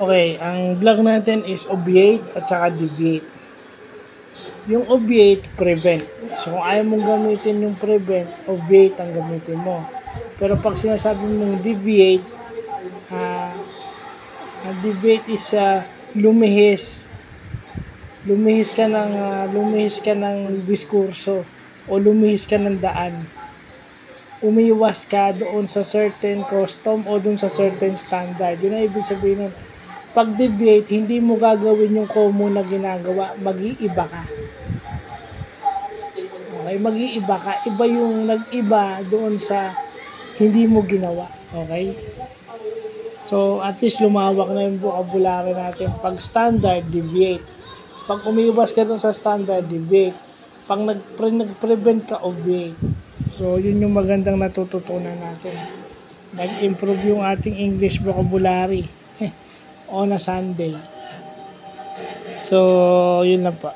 Okay, ang vlog natin is obviate at saka deviate. Yung obviate, prevent. So kung ayaw mong gamitin yung prevent, obviate ang gamitin mo. Pero pag sinasabi mong deviate, uh, deviate is lumihis. Lumihis ka ng diskurso o lumihis ka ng daan. Umiwas ka doon sa certain custom o doon sa certain standard. Yun ang ibig sabihin nun. Pag deviate, hindi mo gagawin yung common na ginagawa, mag-iiba ka. Okay, mag-iiba ka. Iba yung nag-iba doon sa hindi mo ginawa. Okay? So, at least lumawak na yung vocabulary natin. Pag standard, deviate. Pag umiwas ka doon sa standard, deviate. Pag nag-prevent ka, obviate. So, yun yung magandang natututunan natin. Nag-improve yung ating English vocabulary on a Sunday. So, yun lang pa.